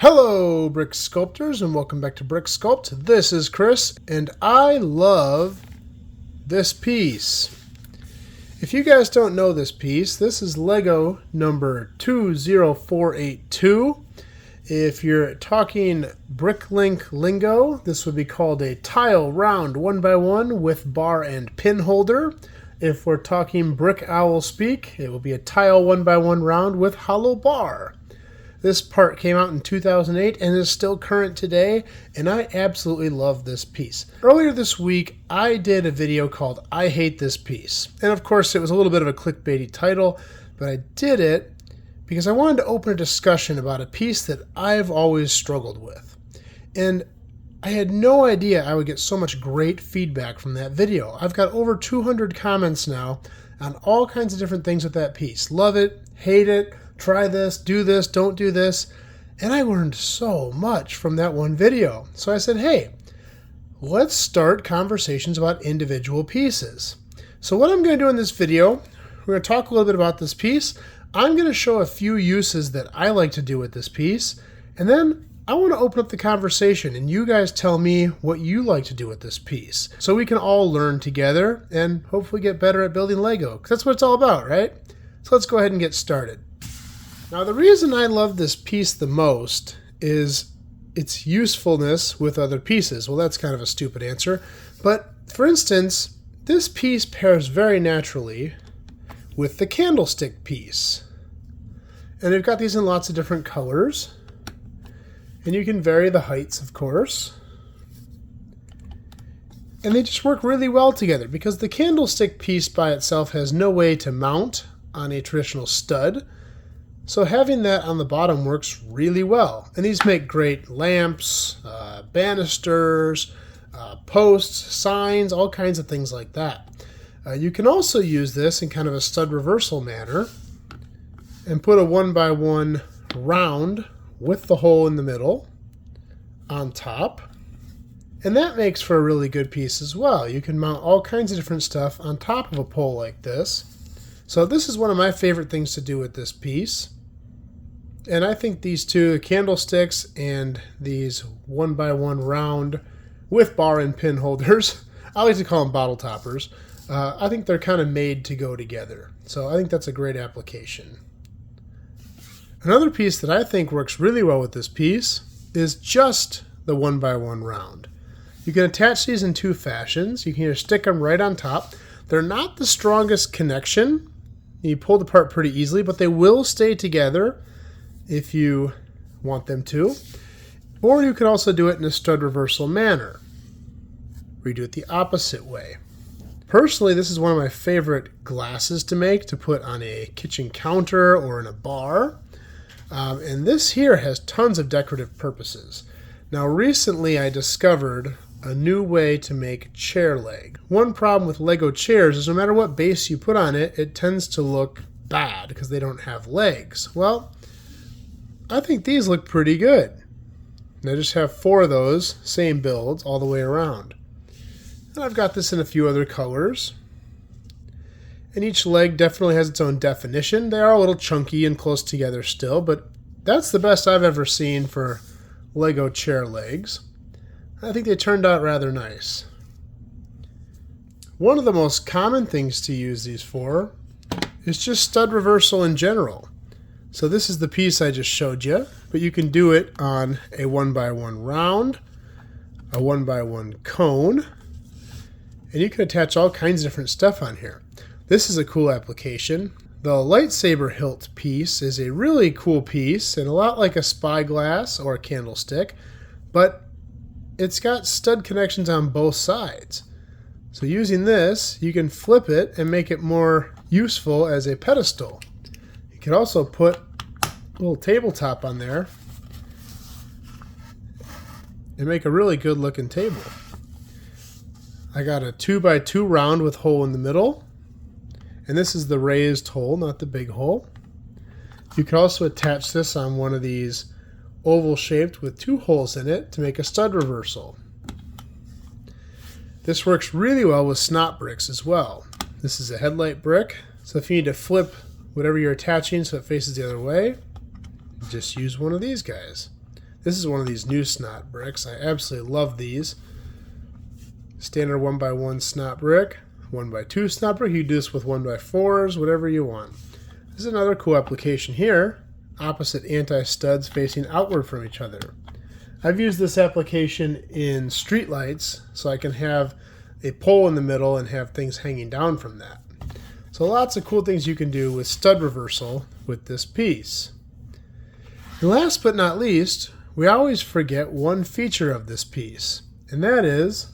Hello, Brick Sculptors, and welcome back to Brick Sculpt. This is Chris, and I love this piece. If you guys don't know this piece, this is Lego number 20482. If you're talking Bricklink lingo, this would be called a tile round 1x1 with bar and pin holder. If we're talking Brick Owl speak, it will be a tile 1x1 round with hollow bar. This part came out in 2008 and is still current today, and I absolutely love this piece. Earlier this week, I did a video called I Hate This Piece. And of course, it was a little bit of a clickbaity title, but I did it because I wanted to open a discussion about a piece that I've always struggled with. And I had no idea I would get so much great feedback from that video. I've got over 200 comments now on all kinds of different things with that piece. Love it, hate it, try this, don't do this. And I learned so much from that one video. So I said, hey, let's start conversations about individual pieces. So what I'm going to do in this video, we're going to talk a little bit about this piece. I'm going to show a few uses that I like to do with this piece. And then I want to open up the conversation and you guys tell me what you like to do with this piece. So we can all learn together and hopefully get better at building Lego. Because that's what it's all about, right? So let's go ahead and get started. Now, the reason I love this piece the most is its usefulness with other pieces. Well, that's kind of a stupid answer. But for instance, this piece pairs very naturally with the candlestick piece. And they've got these in lots of different colors. And you can vary the heights, of course. And they just work really well together because the candlestick piece by itself has no way to mount on a traditional stud. So having that on the bottom works really well. And these make great lamps, banisters, posts, signs, all kinds of things like that. You can also use this in kind of a stud reversal manner and put a 1x1 round with the hole in the middle on top. And that makes for a really good piece as well. You can mount all kinds of different stuff on top of a pole like this. So this is one of my favorite things to do with this piece. And I think these two, the candlesticks and these 1x1 round with bar and pin holders, I like to call them bottle toppers, I think they're kind of made to go together. So I think that's a great application. Another piece that I think works really well with this piece is just the 1x1 round. You can attach these in two fashions. You can either stick them right on top. They're not the strongest connection. You pull them apart pretty easily, but they will stay together if you want them to. Or you could also do it in a stud reversal manner, where you do it the opposite way. Personally, this is one of my favorite glasses to make, to put on a kitchen counter or in a bar. And this here has tons of decorative purposes. Now recently I discovered a new way to make chair leg. One problem with Lego chairs is no matter what base you put on it, it tends to look bad because they don't have legs. Well, I think these look pretty good. And I just have 4 of those, same builds, all the way around. And I've got this in a few other colors. And each leg definitely has its own definition. They are a little chunky and close together still, but that's the best I've ever seen for Lego chair legs. I think they turned out rather nice. One of the most common things to use these for is just stud reversal in general. So this is the piece I just showed you, but you can do it on a 1x1 round, a 1x1 cone, and you can attach all kinds of different stuff on here. This is a cool application. The lightsaber hilt piece is a really cool piece and a lot like a spyglass or a candlestick, but it's got stud connections on both sides. So using this, you can flip it and make it more useful as a pedestal. You can also put a little tabletop on there and make a really good looking table. I got a 2x2 round with hole in the middle. And this is the raised hole, not the big hole. You can also attach this on one of these oval shaped with 2 holes in it to make a stud reversal. This works really well with snot bricks as well. This is a headlight brick, so if you need to flip whatever you're attaching so it faces the other way, just use one of these guys. This is one of these new snot bricks. I absolutely love these. Standard 1x1 snot brick, 1x2 snot brick. You do this with 1x4s, whatever you want. This is another cool application here. Opposite anti-studs facing outward from each other. I've used this application in streetlights so I can have a pole in the middle and have things hanging down from that. So lots of cool things you can do with stud reversal with this piece. And last but not least, we always forget one feature of this piece, and that is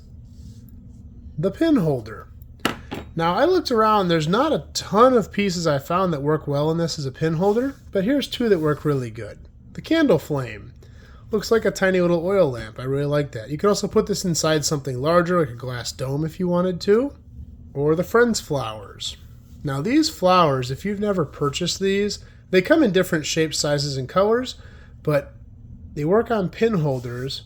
the pin holder. Now I looked around, there's not a ton of pieces I found that work well in this as a pin holder, but here's two that work really good. The candle flame. Looks like a tiny little oil lamp. I really like that. You could also put this inside something larger, like a glass dome if you wanted to. Or the Friends flowers. Now these flowers, if you've never purchased these, they come in different shapes, sizes, and colors, but they work on pin holders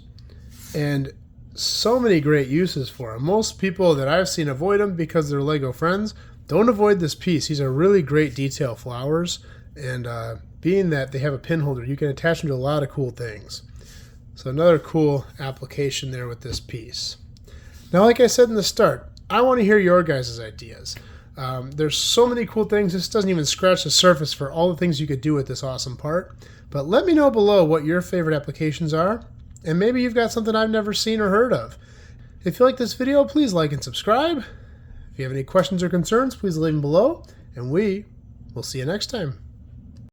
and so many great uses for them. Most people that I've seen avoid them because they're Lego Friends. Don't avoid this piece. These are really great detail flowers, and being that they have a pin holder, you can attach them to a lot of cool things. So another cool application there with this piece. Now, like I said in the start, I want to hear your guys' ideas. There's so many cool things. This doesn't even scratch the surface for all the things you could do with this awesome part. But let me know below what your favorite applications are, and maybe you've got something I've never seen or heard of. If you like this video, please like and subscribe. If you have any questions or concerns, please leave them below, and we will see you next time.